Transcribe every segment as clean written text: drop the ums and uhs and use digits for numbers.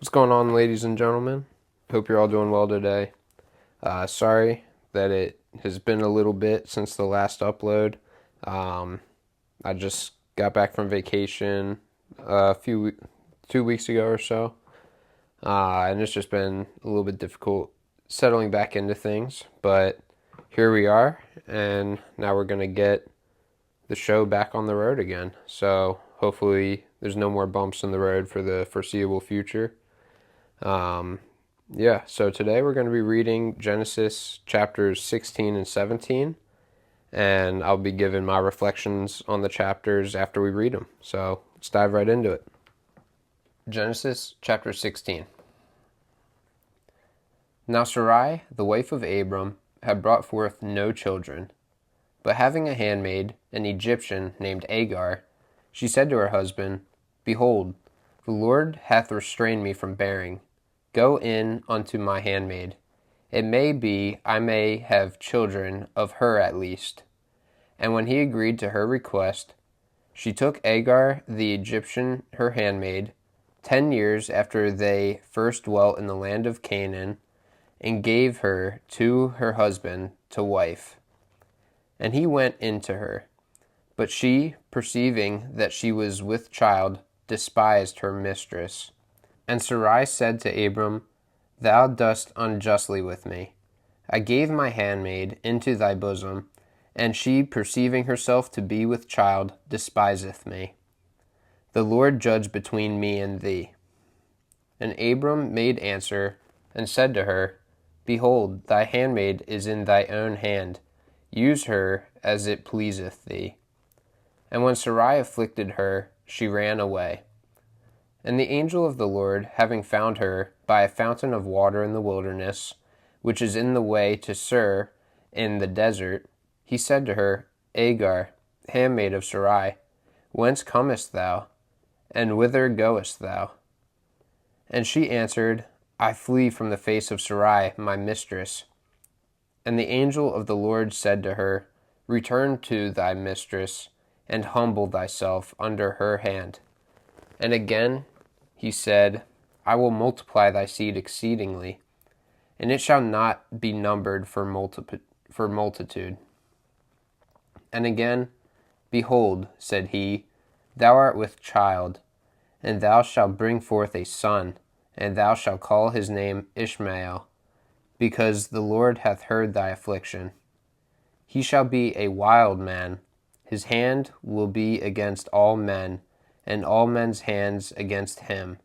What's going on, ladies and gentlemen? Hope you're all doing well today. Sorry that it has been a little bit since the last upload. Um, I just got back from vacation 2 weeks ago or so, and it's just been a little bit difficult settling back into things. But here we are, and now we're gonna get the show back on the road again. So hopefully, there's no more bumps in the road for the foreseeable future. Um, so today we're going to be reading Genesis chapters 16 and 17, and I'll be giving my reflections on the chapters after we read them. So let's dive right into it. Genesis chapter 16. Now Sarai, the wife of Abram, had brought forth no children, but having a handmaid, an Egyptian named Agar, she said to her husband, Behold, the Lord hath restrained me from bearing. Go in unto my handmaid. It may be I may have children of her at least. And when he agreed to her request, she took Agar the Egyptian her handmaid, 10 years after they first dwelt in the land of Canaan, and gave her to her husband to wife. And he went in to her. But she, perceiving that she was with child, despised her mistress. And Sarai said to Abram, Thou dost unjustly with me. I gave my handmaid into thy bosom, and she, perceiving herself to be with child, despiseth me. The Lord judge between me and thee. And Abram made answer, and said to her, Behold, thy handmaid is in thy own hand. Use her as it pleaseth thee. And when Sarai afflicted her, she ran away. And the angel of the Lord, having found her by a fountain of water in the wilderness, which is in the way to Sur in the desert, he said to her, Agar, handmaid of Sarai, whence comest thou, and whither goest thou? And she answered, I flee from the face of Sarai, my mistress. And the angel of the Lord said to her, Return to thy mistress, and humble thyself under her hand. And again he said, I will multiply thy seed exceedingly, and it shall not be numbered for multitude. And again, Behold, said he, thou art with child, and thou shalt bring forth a son, and thou shalt call his name Ishmael, because the Lord hath heard thy affliction. He shall be a wild man, his hand will be against all men, and all men's hands against him.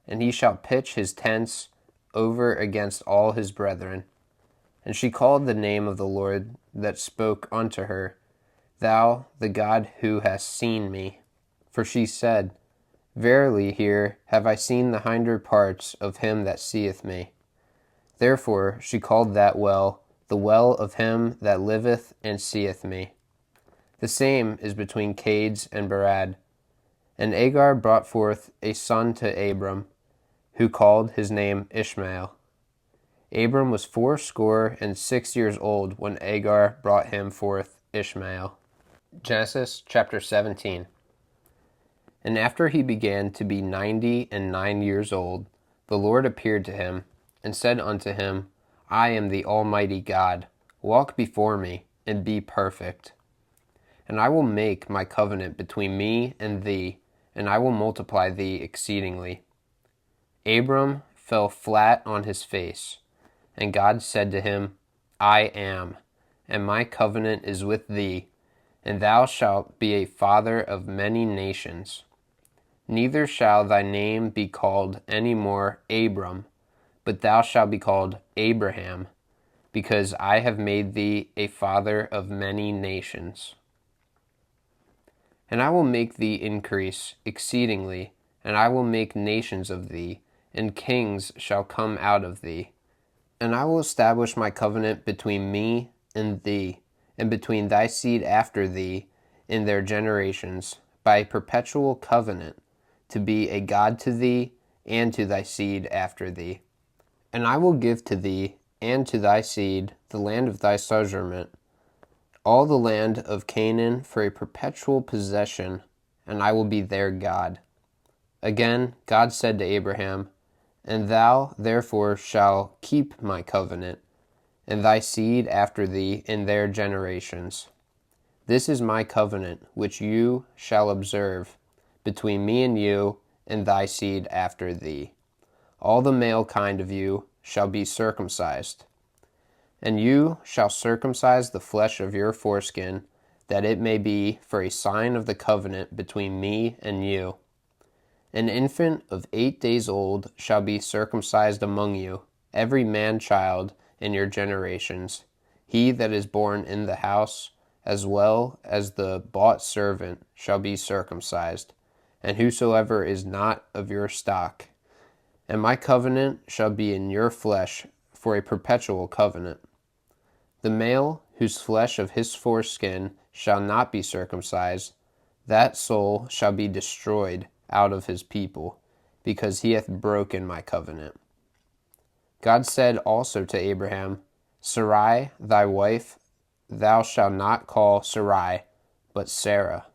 And he shall pitch his tents over against all his brethren. And she called the name of the Lord that spoke unto her, Thou, the God who hast seen me. For she said, Verily here have I seen the hinder parts of him that seeth me. Therefore she called that well, the well of him that liveth and seeth me. The same is between Cades and Berad. And Agar brought forth a son to Abram, who called his name Ishmael. Abram was 86 years old when Agar brought him forth Ishmael. Genesis chapter 17. And after he began to be 99 years old, the Lord appeared to him, and said unto him, I am the Almighty God. Walk before me, and be perfect. And I will make my covenant between me and thee, and I will multiply thee exceedingly. Abram fell flat on his face, and God said to him, I am, and my covenant is with thee, and thou shalt be a father of many nations. Neither shall thy name be called any more Abram, but thou shalt be called Abraham, because I have made thee a father of many nations. And I will make thee increase exceedingly, and I will make nations of thee, and kings shall come out of thee. And I will establish my covenant between me and thee, and between thy seed after thee in their generations, by a perpetual covenant, to be a God to thee and to thy seed after thee. And I will give to thee and to thy seed the land of thy sojournment, all the land of Canaan for a perpetual possession, and I will be their God. Again, God said to Abraham, And thou therefore shalt keep my covenant, and thy seed after thee in their generations. This is my covenant which you shall observe between me and you and thy seed after thee. All the male kind of you shall be circumcised. And you shall circumcise the flesh of your foreskin, that it may be for a sign of the covenant between me and you. An infant of 8 days old shall be circumcised among you, every man-child in your generations, he that is born in the house, as well as the bought servant shall be circumcised, and whosoever is not of your stock. And my covenant shall be in your flesh for a perpetual covenant. The male whose flesh of his foreskin shall not be circumcised, that soul shall be destroyed out of his people, because he hath broken my covenant. God said also to Abraham, Sarai, thy wife, thou shalt not call Sarai, but Sarah.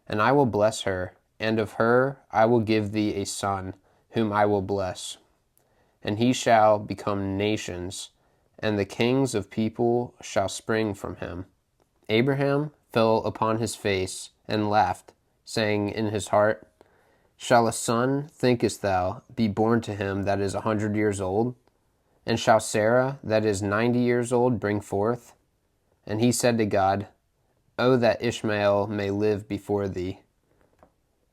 And I will bless her, and of her I will give thee a son, whom I will bless. And he shall become nations, and the kings of people shall spring from him. Abraham fell upon his face and laughed, saying in his heart, Shall a son, thinkest thou, be born to him that is 100 years old? And shall Sarah, that is 90 years old, bring forth? And he said to God, O that Ishmael may live before thee.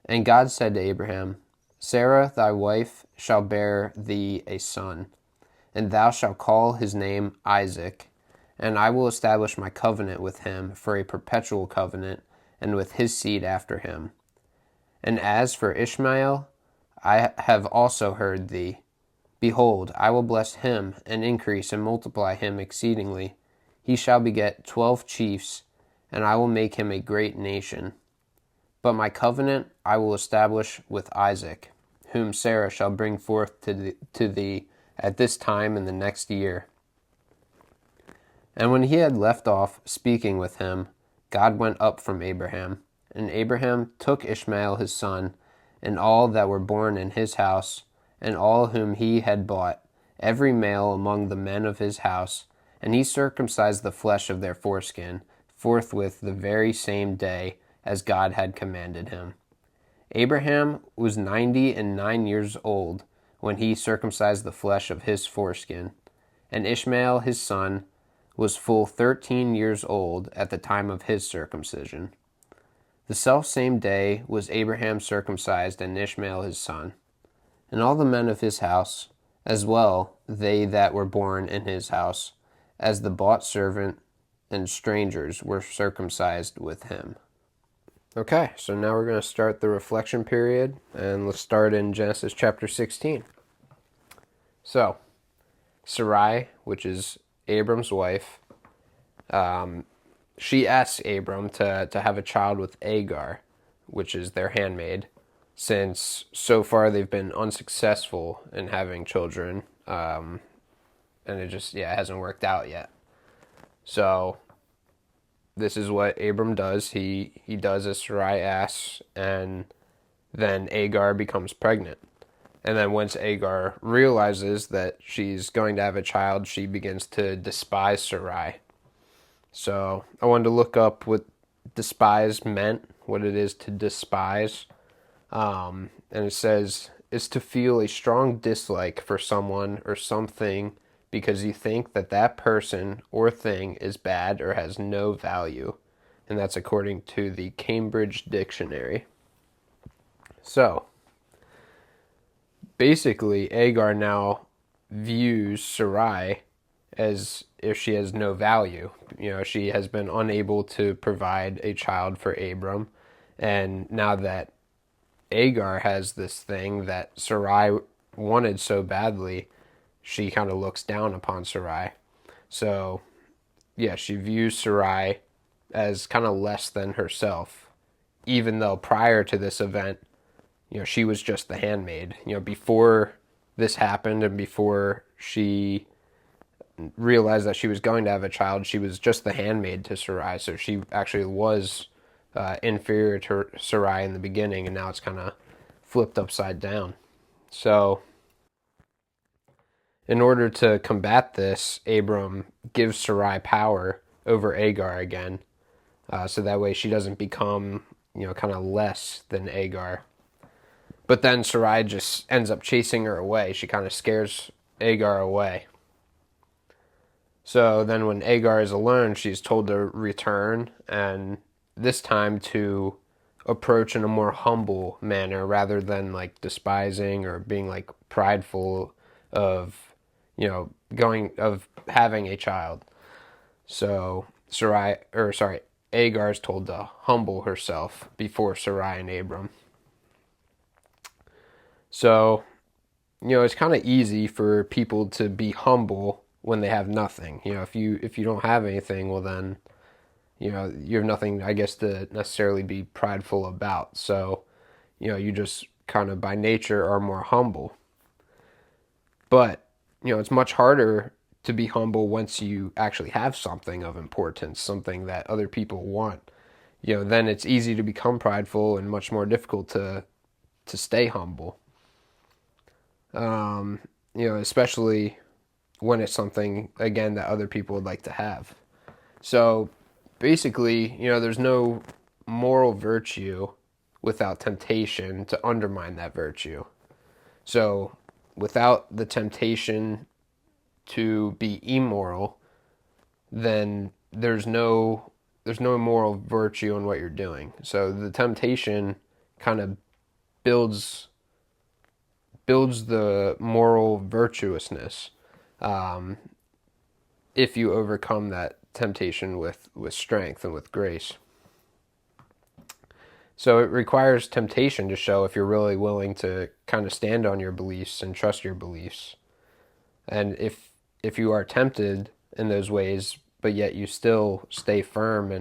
And God said to Abraham, Sarah thy wife shall bear thee a son, and thou shalt call his name Isaac, and I will establish my covenant with him for a perpetual covenant, and with his seed after him. And as for Ishmael, I have also heard thee. Behold, I will bless him, and increase and multiply him exceedingly. He shall beget 12 chiefs, and I will make him a great nation. But my covenant I will establish with Isaac, whom Sarah shall bring forth to thee at this time in the next year. And when he had left off speaking with him, God went up from Abraham. And Abraham took Ishmael his son, and all that were born in his house, and all whom he had bought, every male among the men of his house, and he circumcised the flesh of their foreskin, forthwith the very same day as God had commanded him. Abraham was 99 years old when he circumcised the flesh of his foreskin, and Ishmael his son was full 13 years old at the time of his circumcision. The selfsame day was Abraham circumcised, and Ishmael his son. And all the men of his house, as well they that were born in his house, as the bought servant and strangers, were circumcised with him. Okay, so now we're going to start the reflection period, and let's start in Genesis chapter 16. So, Sarai, which is Abram's wife, she asks Abram to have a child with Agar, which is their handmaid, since so far they've been unsuccessful in having children, and it just, hasn't worked out yet. So this is what Abram does. He does as Sarai asks, and then Agar becomes pregnant. And then once Agar realizes that she's going to have a child, she begins to despise Sarai. So I wanted to look up what despise meant, what it is to despise. And it says, is to feel a strong dislike for someone or something because you think that that person or thing is bad or has no value. And that's according to the Cambridge Dictionary. So, basically, Agar now views Sarai as if she has no value. She has been unable to provide a child for Abram. And now that Agar has this thing that Sarai wanted so badly, she kind of looks down upon Sarai. So, she views Sarai as kind of less than herself, even though prior to this event, she was just the handmaid. Before this happened and before she realized that she was going to have a child, she was just the handmaid to Sarai. So she actually was inferior to Sarai in the beginning, and now it's kind of flipped upside down. So In order to combat this, Abram gives Sarai power over Agar again, so that way she doesn't become, kind of less than Agar. But then Sarai just ends up chasing her away. She kind of scares Agar away. So then when Agar is alone, she's told to return, and this time to approach in a more humble manner rather than like despising or being like prideful of, of having a child. So Agar is told to humble herself before Sarai and Abram. So, it's kind of easy for people to be humble when they have nothing. If you don't have anything, well then, you have nothing, I guess, to necessarily be prideful about. So, you just kind of by nature are more humble. But, it's much harder to be humble once you actually have something of importance, something that other people want. Then it's easy to become prideful and much more difficult to stay humble. Especially when it's something, again, that other people would like to have. So basically, there's no moral virtue without temptation to undermine that virtue. So without the temptation to be immoral, then there's no moral virtue in what you're doing. So the temptation kind of builds the moral virtuousness, if you overcome that temptation with strength and with grace. So it requires temptation to show if you're really willing to kind of stand on your beliefs and trust your beliefs. And if you are tempted in those ways, but yet you still stay firm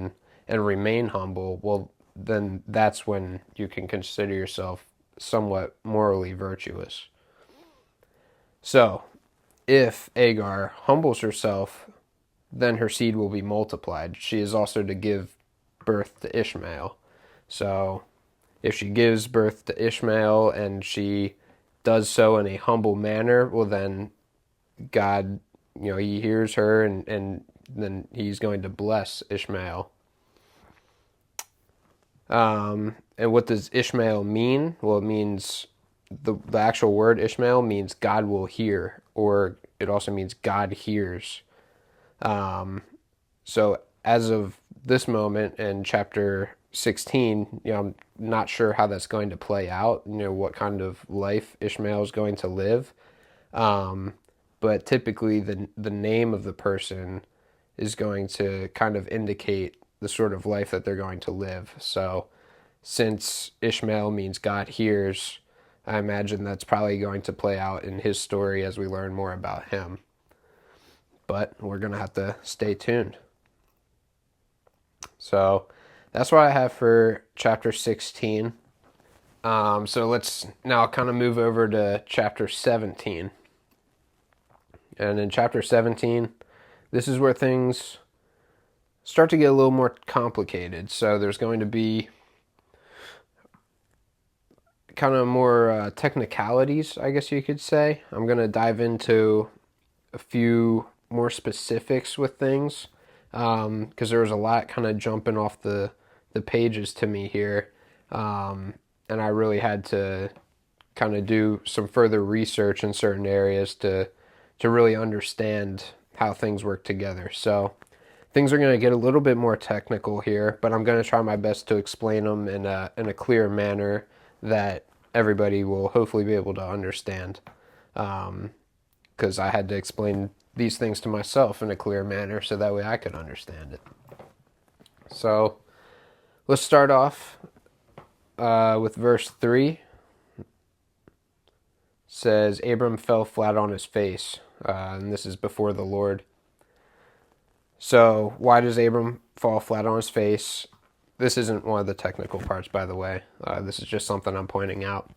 and remain humble, well, then that's when you can consider yourself somewhat morally virtuous. So, if Agar humbles herself, then her seed will be multiplied. She is also to give birth to Ishmael. So, if she gives birth to Ishmael and she does so in a humble manner, well, then God, he hears her and then he's going to bless Ishmael. And what does Ishmael mean? Well, it means the actual word Ishmael means God will hear, or it also means God hears. So as of this moment in chapter 16, I'm not sure how that's going to play out, what kind of life Ishmael is going to live. But typically the name of the person is going to kind of indicate the sort of life that they're going to live. So since Ishmael means God hears, I imagine that's probably going to play out in his story as we learn more about him. But we're going to have to stay tuned. So that's what I have for chapter 16. So let's now kind of move over to chapter 17. And in chapter 17, this is where things start to get a little more complicated. So there's going to be kind of more technicalities, I guess you could say. I'm going to dive into a few more specifics with things, because there was a lot kind of jumping off the pages to me here, and I really had to kind of do some further research in certain areas to really understand how things work together. So things are going to get a little bit more technical here, but I'm going to try my best to explain them in a clear manner that everybody will hopefully be able to understand, because I had to explain these things to myself in a clear manner so that way I could understand it. So let's start off with verse 3. It says, Abram fell flat on his face, and this is before the Lord. So why does Abram fall flat on his face? This isn't one of the technical parts, by the way. This is just something I'm pointing out.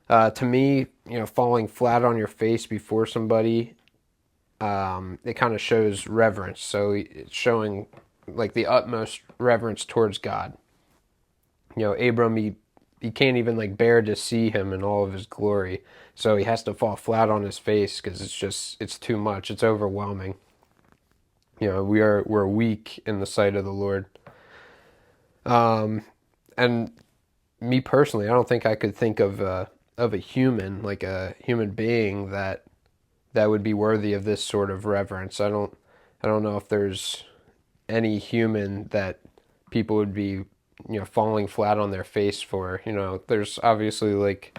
To me, falling flat on your face before somebody, it kind of shows reverence. So it's showing like the utmost reverence towards God. Abram, he he can't even like bear to see him in all of his glory. So he has to fall flat on his face because it's too much. It's overwhelming. We're weak in the sight of the Lord. And me personally, I don't think I could think of a human, like a human being that would be worthy of this sort of reverence. I don't know if there's any human that people would be, falling flat on their face for. There's obviously like,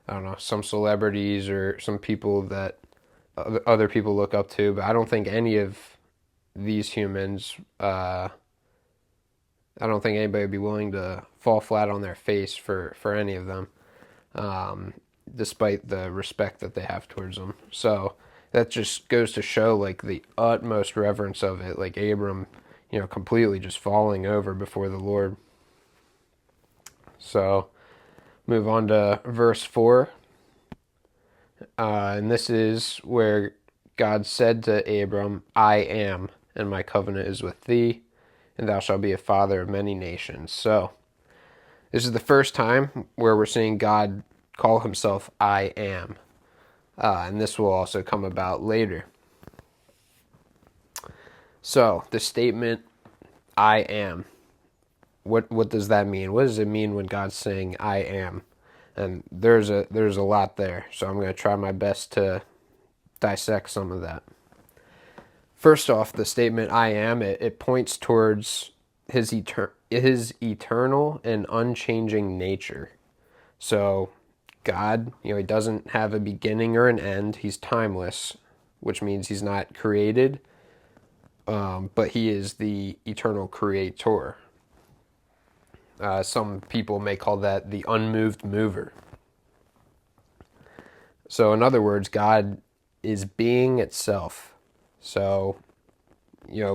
I don't know, some celebrities or some people that other people look up to, but I don't think any of these humans, I don't think anybody would be willing to fall flat on their face for any of them, despite the respect that they have towards them. So that just goes to show like the utmost reverence of it, like Abram, completely just falling over before the Lord. So move on to verse 4. And this is where God said to Abram, I am, and my covenant is with thee, and thou shalt be a father of many nations. So this is the first time where we're seeing God call himself I am. And this will also come about later. So the statement I am, what does that mean? What does it mean when God's saying I am? And there's a lot there. So I'm going to try my best to dissect some of that. First off, the statement I am, it points towards his eternal and unchanging nature. So God, he doesn't have a beginning or an end. He's timeless, which means he's not created, but he is the eternal creator. Some people may call that the unmoved mover. So in other words, God is being itself. So,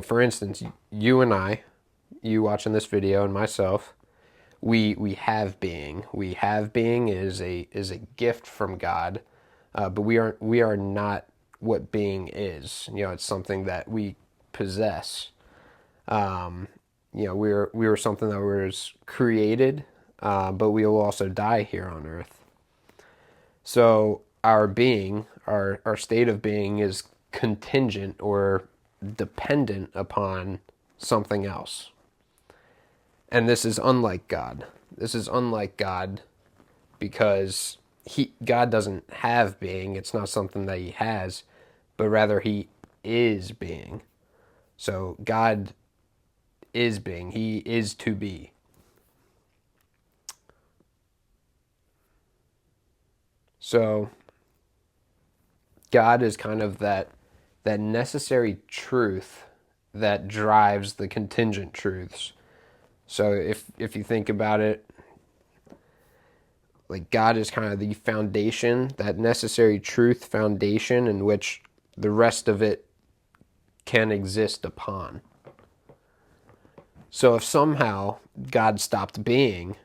for instance, you and I, you watching this video and myself, we have being. We have being is a gift from God, but we are not what being is. It's something that we possess. We were something that was created, but we will also die here on earth. So our being, our state of being is contingent or dependent upon something else. And this is unlike God. This is unlike God because God doesn't have being. It's not something that he has, but rather he is being. So God is being. He is to be. So God is kind of that necessary truth that drives the contingent truths. So if you think about it, like God is kind of the foundation, that necessary truth foundation in which the rest of it can exist upon. So if somehow God stopped being,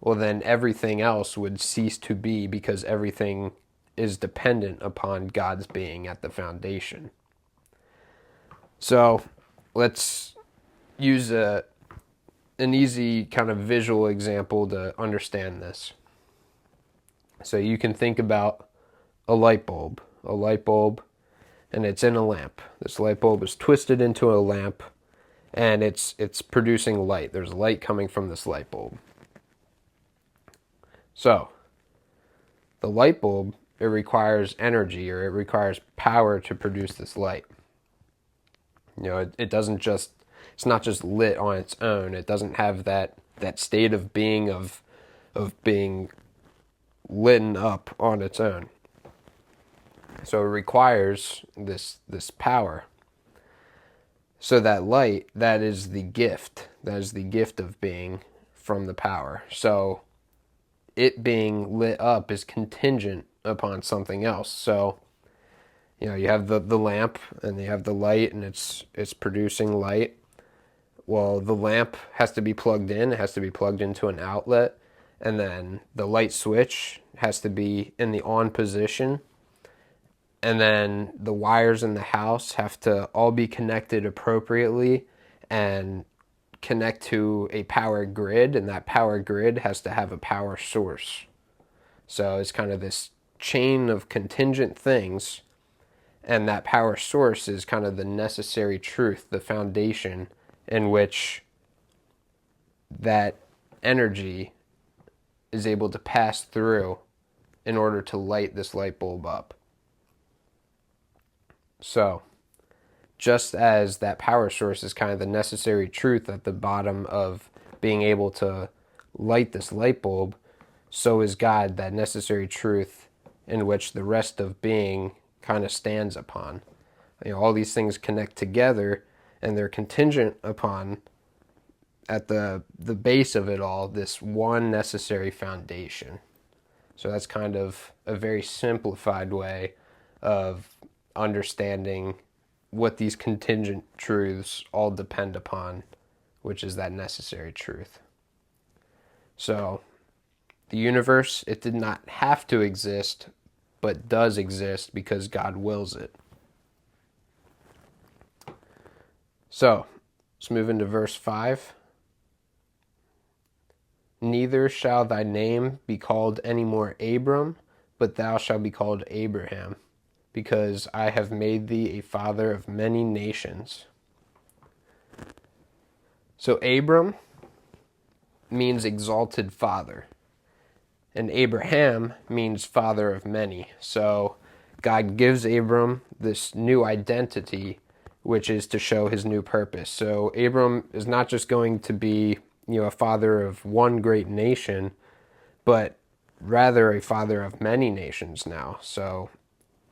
well then everything else would cease to be because everything is dependent upon God's being at the foundation. So let's use an easy kind of visual example to understand this. So you can think about a light bulb, and it's in a lamp. This light bulb is twisted into a lamp, and it's producing light. There's light coming from this light bulb. So the light bulb, it requires energy, or it requires power to produce this light. It doesn't just, it's not just lit on its own. It doesn't have that state of being of being lit up on its own. So it requires this power. So that light, that is the gift. That is the gift of being from the power. So it being lit up is contingent upon something else. So you have the lamp and you have the light, and it's producing light. Well, the lamp has to be plugged in. It has to be plugged into an outlet. And then the light switch has to be in the on position. And then the wires in the house have to all be connected appropriately and connect to a power grid, and that power grid has to have a power source. So it's kind of this chain of contingent things, and that power source is kind of the necessary truth, the foundation in which that energy is able to pass through in order to light this light bulb up. So, just as that power source is kind of the necessary truth at the bottom of being able to light this light bulb, so is God that necessary truth in which the rest of being kind of stands upon. All these things connect together, and they're contingent upon, at the base of it all, this one necessary foundation. So that's kind of a very simplified way of understanding what these contingent truths all depend upon, which is that necessary truth. So the universe, it did not have to exist, but does exist because God wills it. So let's move into verse 5. Neither shall thy name be called any more Abram, but thou shalt be called Abraham, because I have made thee a father of many nations. So Abram means exalted father, and Abraham means father of many. So God gives Abram this new identity, which is to show his new purpose. So Abram is not just going to be a father of one great nation, but rather a father of many nations now. So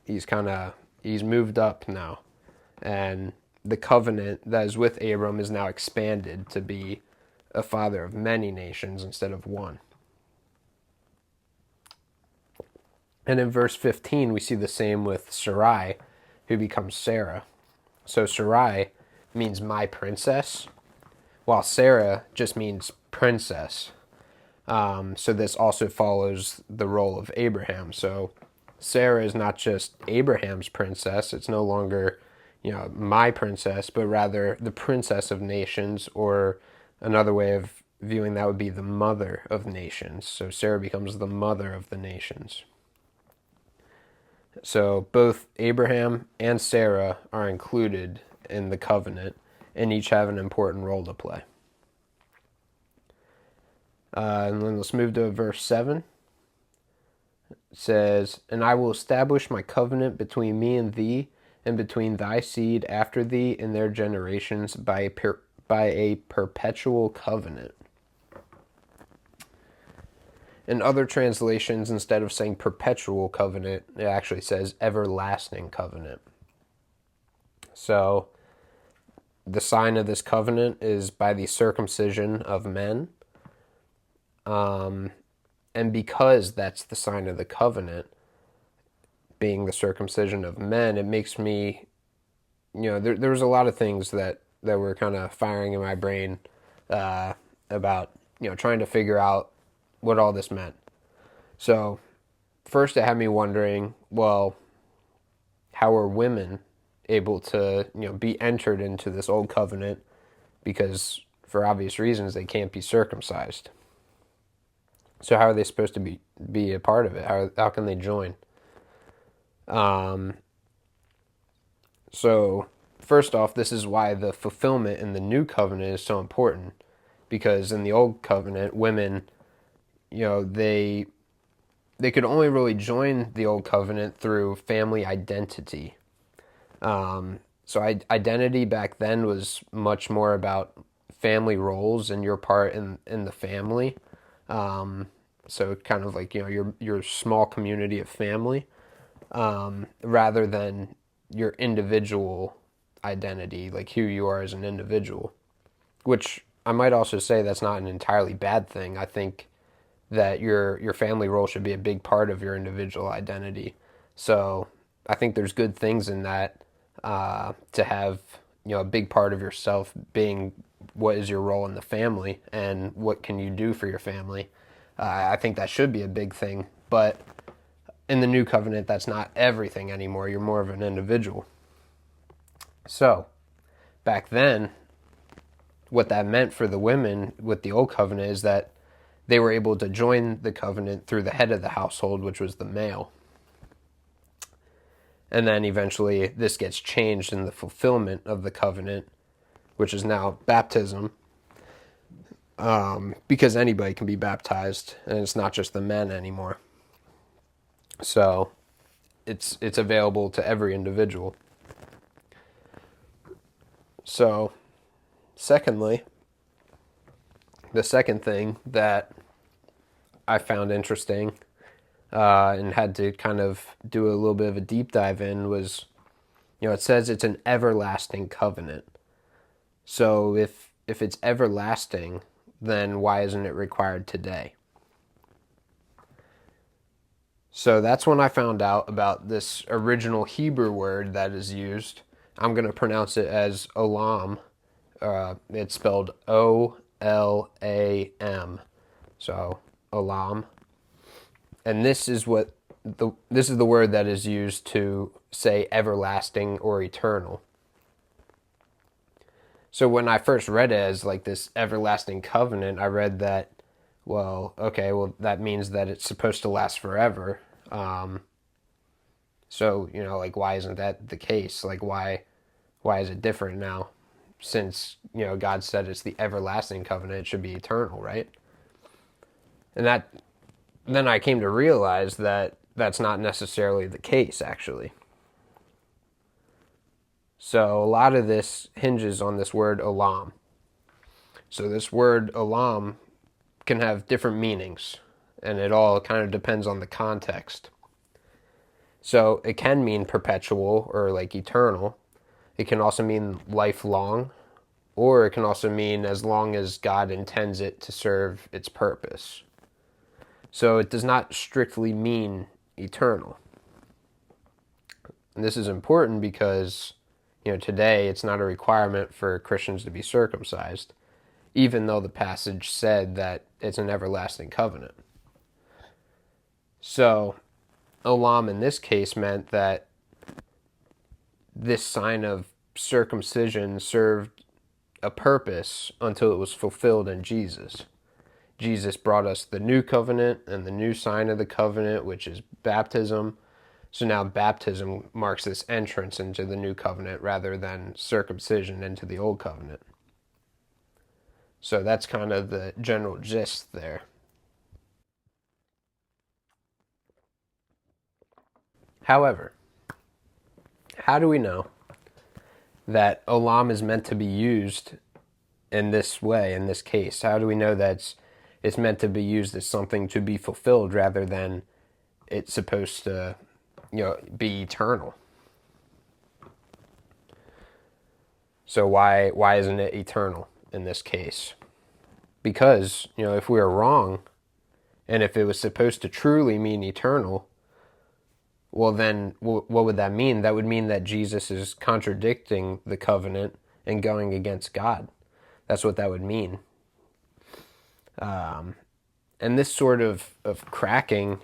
he's moved up now, and the covenant that is with Abram is now expanded to be a father of many nations instead of one. And in verse 15, we see the same with Sarai, who becomes Sarah. So Sarai means my princess, while Sarah just means princess. So this also follows the role of Abraham. So Sarah is not just Abraham's princess. It's no longer, my princess, but rather the princess of nations, or another way of viewing that would be the mother of nations. So Sarah becomes the mother of the nations. So both Abraham and Sarah are included in the covenant, and each have an important role to play. And then let's move to verse 7. It says, "And I will establish my covenant between me and thee, and between thy seed after thee and their generations by a perpetual covenant." In other translations, instead of saying perpetual covenant, it actually says everlasting covenant. So the sign of this covenant is by the circumcision of men. And because that's the sign of the covenant, being the circumcision of men, it makes me, there was a lot of things that were kind of firing in my brain about, trying to figure out what all this meant. So first it had me wondering, well, how are women able to, be entered into this old covenant? Because for obvious reasons, they can't be circumcised. So how are they supposed to be a part of it? How can they join? So first off, this is why the fulfillment in the new covenant is so important. Because in the old covenant, women, they could only really join the old covenant through family identity. So identity back then was much more about family roles and your part in the family. So kind of like, your small community of family, rather than your individual identity, like who you are as an individual, which I might also say that's not an entirely bad thing. I think that your family role should be a big part of your individual identity. So I think there's good things in that, to have, a big part of yourself being what is your role in the family and what can you do for your family. I think that should be a big thing, but in the new covenant, that's not everything anymore. You're more of an individual. So back then, what that meant for the women with the old covenant is that they were able to join the covenant through the head of the household, which was the male. And then eventually this gets changed in the fulfillment of the covenant, which is now baptism, because anybody can be baptized, and it's not just the men anymore. So it's available to every individual. So, secondly, the second thing that I found interesting and had to kind of do a little bit of a deep dive in was, it says it's an everlasting covenant. So if it's everlasting, then why isn't it required today? So that's when I found out about this original Hebrew word that is used. I'm going to pronounce it as Olam. It's spelled O-L-A-M. So Olam. And this is the word that is used to say everlasting or eternal. So when I first read it as like this everlasting covenant, I read that, that means that it's supposed to last forever. So, like, why isn't that the case? Like, why is it different now? Since, God said it's the everlasting covenant, it should be eternal, right? And then I came to realize that that's not necessarily the case, actually. So a lot of this hinges on this word olam. So this word olam can have different meanings, and it all kind of depends on the context. So it can mean perpetual or like eternal. It can also mean lifelong, or it can also mean as long as God intends it to serve its purpose. So it does not strictly mean eternal. And this is important because, today it's not a requirement for Christians to be circumcised, even though the passage said that it's an everlasting covenant. So Olam in this case meant that this sign of circumcision served a purpose until it was fulfilled in Jesus. Jesus brought us the new covenant and the new sign of the covenant, which is baptism. So now baptism marks this entrance into the new covenant rather than circumcision into the old covenant. So that's kind of the general gist there. However, how do we know that olam is meant to be used in this way, in this case? How do we know that it's meant to be used as something to be fulfilled rather than it's supposed to, be eternal? So why isn't it eternal in this case? Because, if we are wrong, and if it was supposed to truly mean eternal, well then, what would that mean? That would mean that Jesus is contradicting the covenant and going against God. That's what that would mean. And this sort of cracking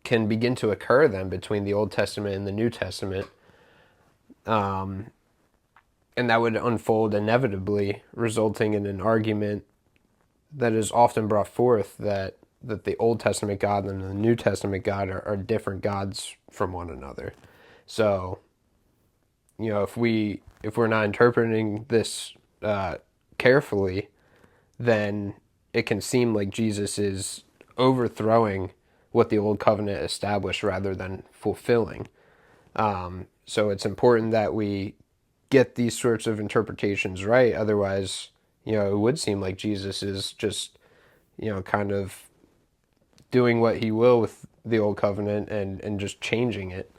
can begin to occur then between the Old Testament and the New Testament. And that would unfold inevitably, resulting in an argument that is often brought forth that the Old Testament God and the New Testament God are different gods from one another. So, if we're not interpreting this carefully, then it can seem like Jesus is overthrowing what the Old Covenant established rather than fulfilling. So it's important that we get these sorts of interpretations right. Otherwise, it would seem like Jesus is just, kind of doing what he will with the Old Covenant and just changing it.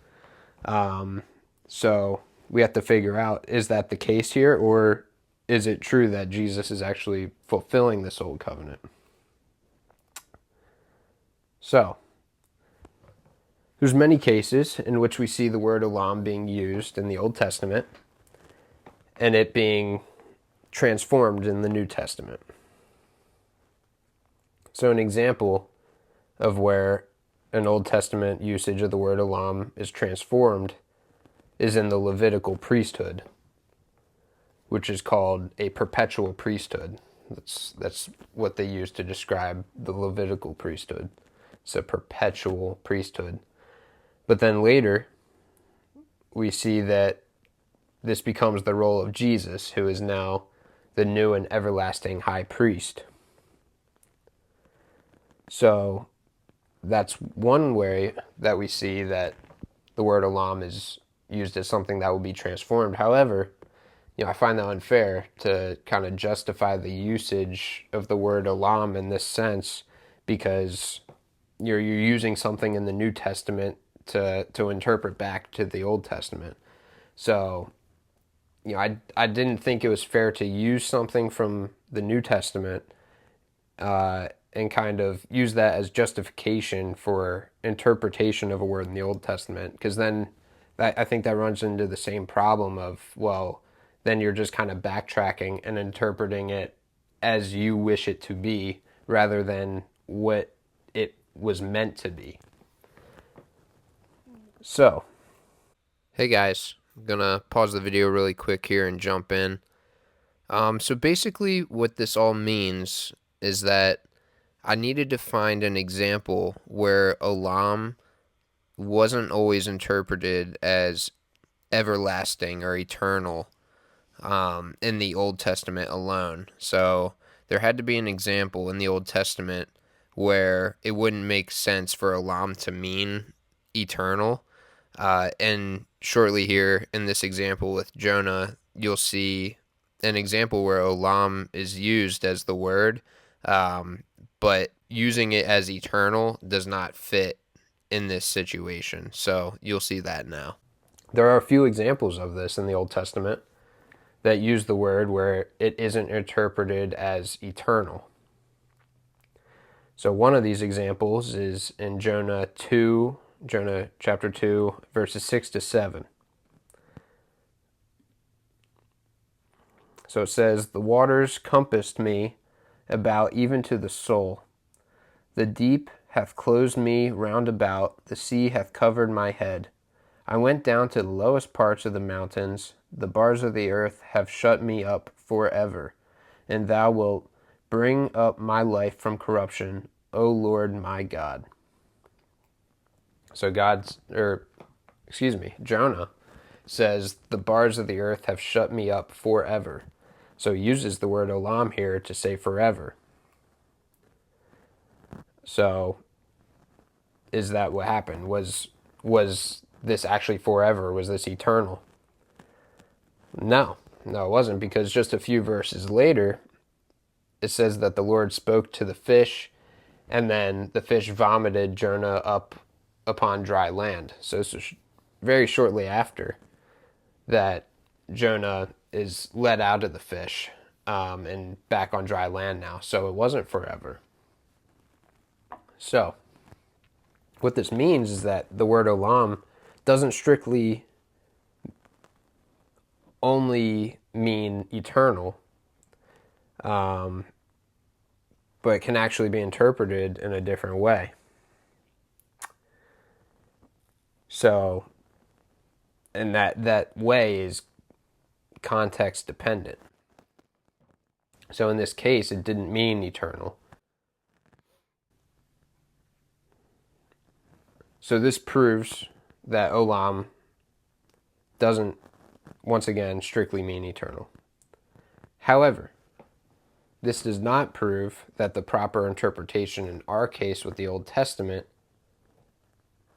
So we have to figure out, is that the case here, or is it true that Jesus is actually fulfilling this Old Covenant? So, there's many cases in which we see the word olam being used in the Old Testament and it being transformed in the New Testament. So an example of where an Old Testament usage of the word olam is transformed is in the Levitical priesthood. which is called a perpetual priesthood. That's what they use to describe the Levitical priesthood. It's a perpetual priesthood. But then later, we see that this becomes the role of Jesus, who is now the new and everlasting high priest. So that's one way that we see that the word Olam is used as something that will be transformed. However, I find that unfair to kind of justify the usage of the word Olam in this sense, because you're using something in the New Testament to interpret back to the Old Testament. So, I didn't think it was fair to use something from the New Testament and kind of use that as justification for interpretation of a word in the Old Testament, because then I think that runs into the same problem of, well, then you're just kind of backtracking and interpreting it as you wish it to be rather than what it was meant to be. So, hey guys, I'm gonna pause the video really quick here and jump in. So basically what this all means is that I needed to find an example where Olam wasn't always interpreted as everlasting or eternal in the Old Testament alone. So there had to be an example in the Old Testament where it wouldn't make sense for Olam to mean eternal. And shortly here in this example with Jonah, you'll see an example where Olam is used as the word, but using it as eternal does not fit in this situation. So you'll see that now. There are a few examples of this in the Old Testament that use the word where it isn't interpreted as eternal. So one of these examples is in Jonah chapter 2, verses 6 to 7. So it says, "The waters compassed me about even to the soul. The deep hath closed me round about, the sea hath covered my head. I went down to the lowest parts of the mountains, the bars of the earth have shut me up forever. And thou wilt bring up my life from corruption, O Lord my God." So Jonah says, the bars of the earth have shut me up forever. So he uses the word Olam here to say forever. So is that what happened? Was this actually forever? Was this eternal? No, it wasn't, because just a few verses later, it says that the Lord spoke to the fish, and then the fish vomited Jonah up upon dry land. So this is very shortly after that Jonah is let out of the fish and back on dry land now. So it wasn't forever. So what this means is that the word Olam doesn't strictly only mean eternal, but it can actually be interpreted in a different way. So, and that way is context dependent. So in this case, it didn't mean eternal. So this proves that Olam doesn't, once again, strictly mean eternal. However, this does not prove that the proper interpretation in our case with the Old Testament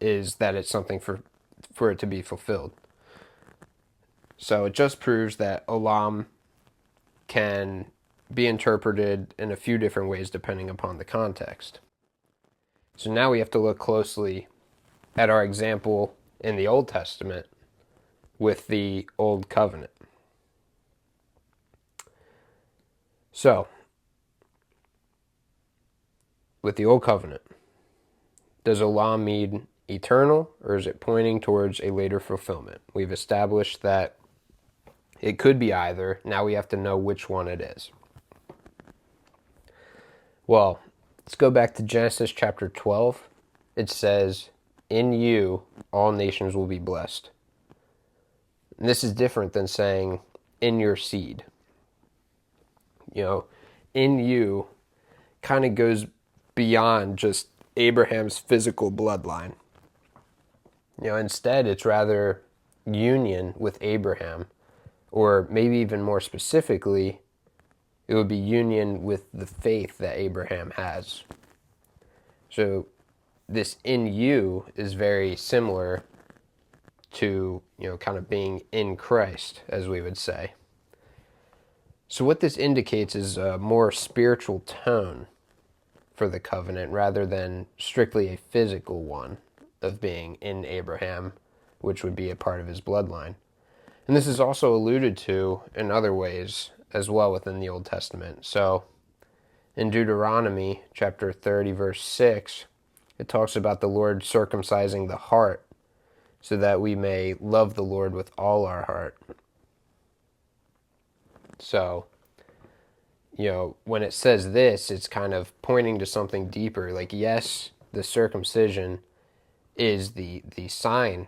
is that it's something for it to be fulfilled. So it just proves that Olam can be interpreted in a few different ways depending upon the context. So now we have to look closely at our example in the Old Testament with the Old Covenant. So, with the Old Covenant, does Olam mean eternal, or is it pointing towards a later fulfillment? We've established that it could be either. Now we have to know which one it is. Well, let's go back to Genesis chapter 12. It says, "In you all nations will be blessed." And this is different than saying, in your seed. In you kind of goes beyond just Abraham's physical bloodline. Instead, it's rather union with Abraham, or maybe even more specifically, it would be union with the faith that Abraham has. So this in you is very similar to, kind of being in Christ, as we would say. So what this indicates is a more spiritual tone for the covenant rather than strictly a physical one of being in Abraham, which would be a part of his bloodline. And this is also alluded to in other ways as well within the Old Testament. So in Deuteronomy chapter 30, verse 6, it talks about the Lord circumcising the heart so that we may love the Lord with all our heart. So, when it says this, it's kind of pointing to something deeper. Like, yes, the circumcision is the sign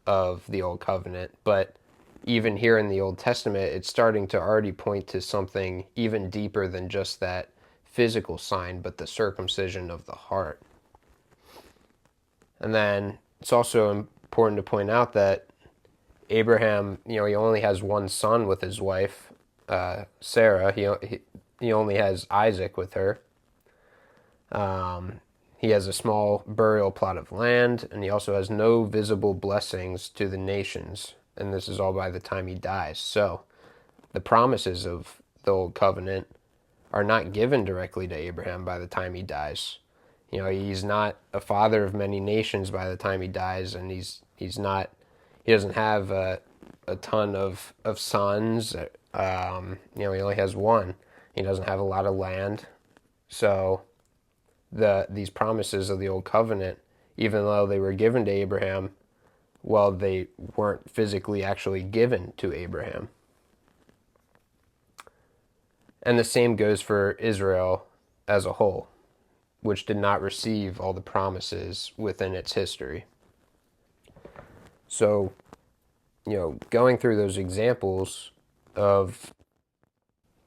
of the Old Covenant, but even here in the Old Testament, it's starting to already point to something even deeper than just that physical sign, but the circumcision of the heart. And then it's also important to point out that Abraham, he only has one son with his wife, Sarah. He only has Isaac with her. He has a small burial plot of land, and he also has no visible blessings to the nations. And this is all by the time he dies. So the promises of the Old Covenant are not given directly to Abraham by the time he dies. He's not a father of many nations by the time he dies, and he doesn't have a ton of sons. He only has one. He doesn't have a lot of land. So these promises of the Old Covenant, even though they were given to Abraham, well, they weren't physically actually given to Abraham. And the same goes for Israel as a whole, which did not receive all the promises within its history. So, going through those examples of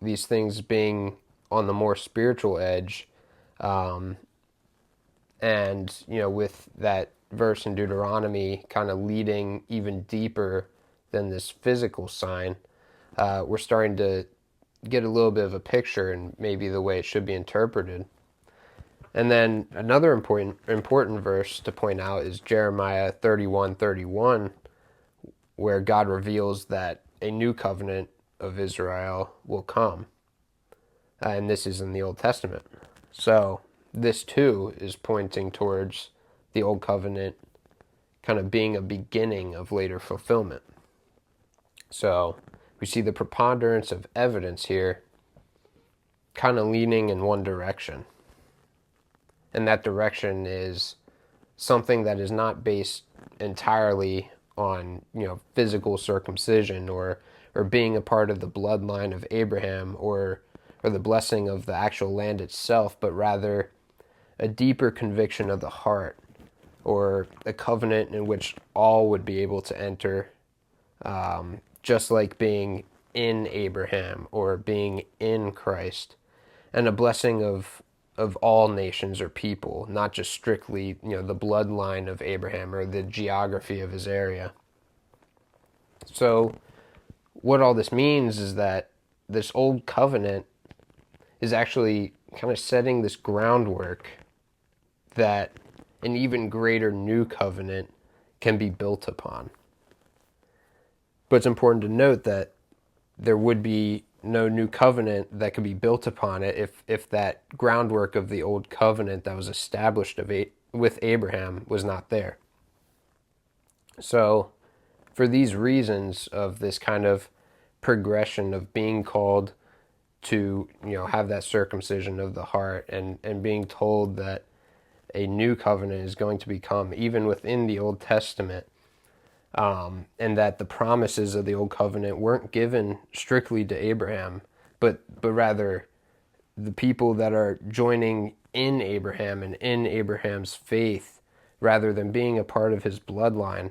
these things being on the more spiritual edge, and, with that verse in Deuteronomy kind of leading even deeper than this physical sign, we're starting to get a little bit of a picture and maybe the way it should be interpreted. And then another important verse to point out is Jeremiah 31:31, where God reveals that a new covenant of Israel will come. And this is in the Old Testament. So this too is pointing towards the Old Covenant kind of being a beginning of later fulfillment. So we see the preponderance of evidence here kind of leaning in one direction. And that direction is something that is not based entirely on, physical circumcision or being a part of the bloodline of Abraham or the blessing of the actual land itself, but rather a deeper conviction of the heart, or a covenant in which all would be able to enter, just like being in Abraham or being in Christ, and a blessing of all nations or people, not just strictly, the bloodline of Abraham or the geography of his area. So what all this means is that this Old Covenant is actually kind of setting this groundwork that an even greater New Covenant can be built upon. But it's important to note that there would be no new covenant that could be built upon it if that groundwork of the Old Covenant that was established with Abraham was not there. So for these reasons of this kind of progression of being called to, have that circumcision of the heart and being told that a new covenant is going to become even within the Old Testament, and that the promises of the Old Covenant weren't given strictly to Abraham, but rather the people that are joining in Abraham and in Abraham's faith, rather than being a part of his bloodline,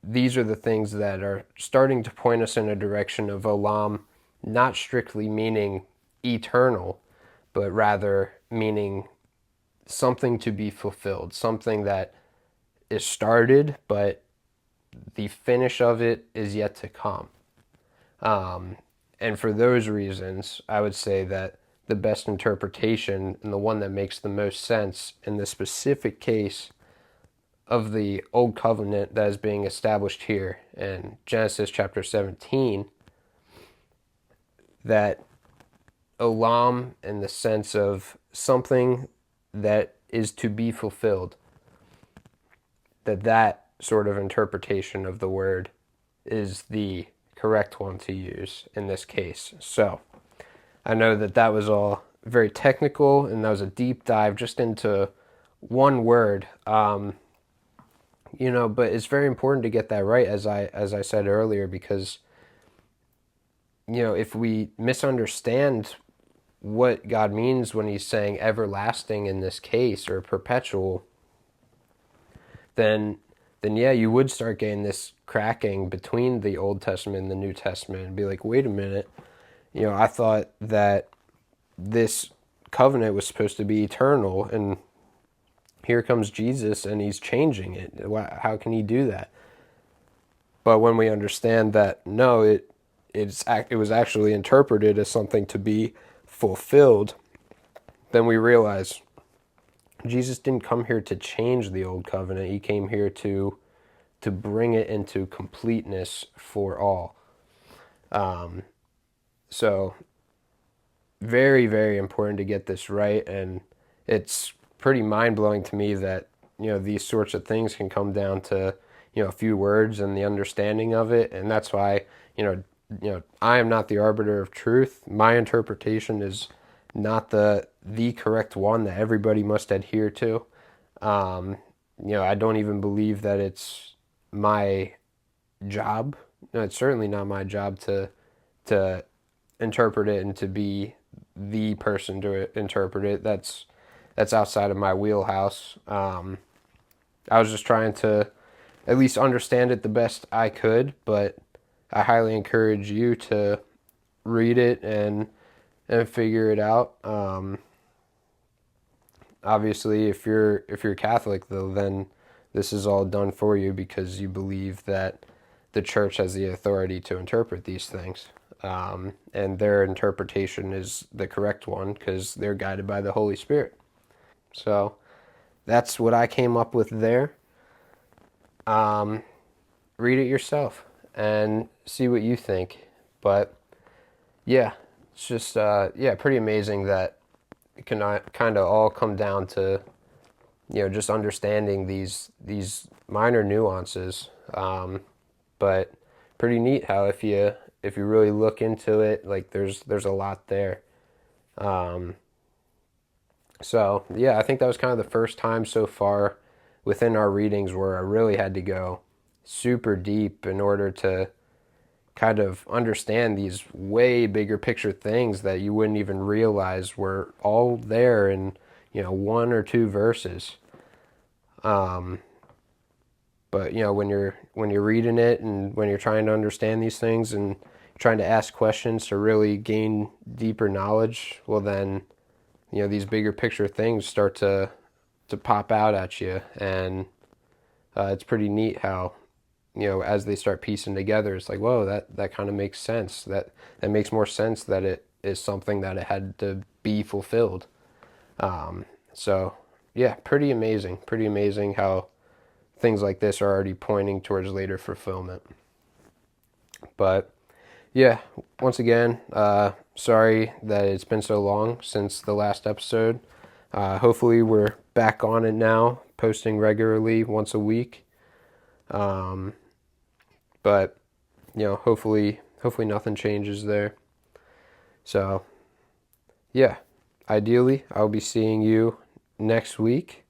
these are the things that are starting to point us in a direction of Olam not strictly meaning eternal, but rather meaning something to be fulfilled, something that is started, but the finish of it is yet to come. And for those reasons, I would say that the best interpretation and the one that makes the most sense in the specific case of the Old Covenant that is being established here in Genesis chapter 17, that Olam, in the sense of something that is to be fulfilled, that sort of interpretation of the word is the correct one to use in this case. So I know that was all very technical, and that was a deep dive just into one word. But it's very important to get that right, as I said earlier, because if we misunderstand what God means when he's saying everlasting in this case, or perpetual, then yeah, you would start getting this cracking between the Old Testament and the New Testament and be like, wait a minute, I thought that this covenant was supposed to be eternal, and here comes Jesus and he's changing it. How can he do that? But when we understand that, no, it was actually interpreted as something to be fulfilled, then we realize Jesus didn't come here to change the old covenant. He came here to bring it into completeness for all. So very, very important to get this right, and it's pretty mind-blowing to me that these sorts of things can come down to a few words and the understanding of it. And that's why I am not the arbiter of truth. My interpretation is not the correct one that everybody must adhere to. I don't even believe that it's my job. No, it's certainly not my job to interpret it and to be the person to interpret it. That's outside of my wheelhouse. I was just trying to at least understand it the best I could, but I highly encourage you to read it and figure it out. Obviously, if you're Catholic, though, then this is all done for you because you believe that the church has the authority to interpret these things. And their interpretation is the correct one because they're guided by the Holy Spirit. So that's what I came up with there. Read it yourself and see what you think. But yeah, it's just pretty amazing that it can kind of all come down to just understanding these minor nuances. But pretty neat how if you really look into it, like there's a lot there. So yeah, I think that was kind of the first time so far within our readings where I really had to go super deep in order to kind of understand these way bigger picture things that you wouldn't even realize were all there in one or two verses. But when you're reading it and when you're trying to understand these things and trying to ask questions to really gain deeper knowledge, well then these bigger picture things start to pop out at you, and it's pretty neat how as they start piecing together, it's like, whoa, that kind of makes sense. That makes more sense that it is something that it had to be fulfilled. So yeah, pretty amazing how things like this are already pointing towards later fulfillment. But yeah, once again, sorry that it's been so long since the last episode. Hopefully we're back on it now, posting regularly once a week. But hopefully nothing changes there. So yeah, ideally I'll be seeing you next week,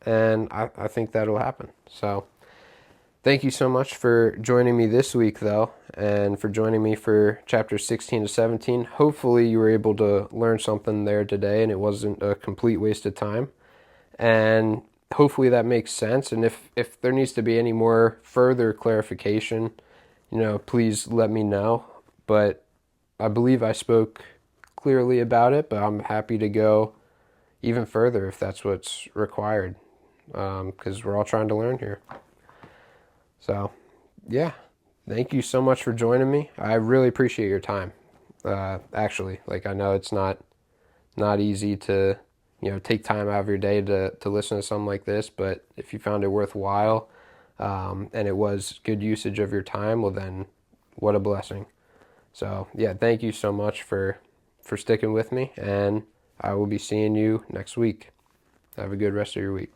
and I think that'll happen. So thank you so much for joining me this week, though, and for joining me for chapters 16 to 17. Hopefully you were able to learn something there today and it wasn't a complete waste of time. And hopefully that makes sense. And if there needs to be any more further clarification, please let me know. But I believe I spoke clearly about it, but I'm happy to go even further if that's what's required, because we're all trying to learn here. So, yeah, thank you so much for joining me. I really appreciate your time. Actually, like I know it's not easy to take time out of your day to listen to something like this, but if you found it worthwhile, and it was good usage of your time, well then, what a blessing. So yeah, thank you so much for sticking with me, and I will be seeing you next week. Have a good rest of your week.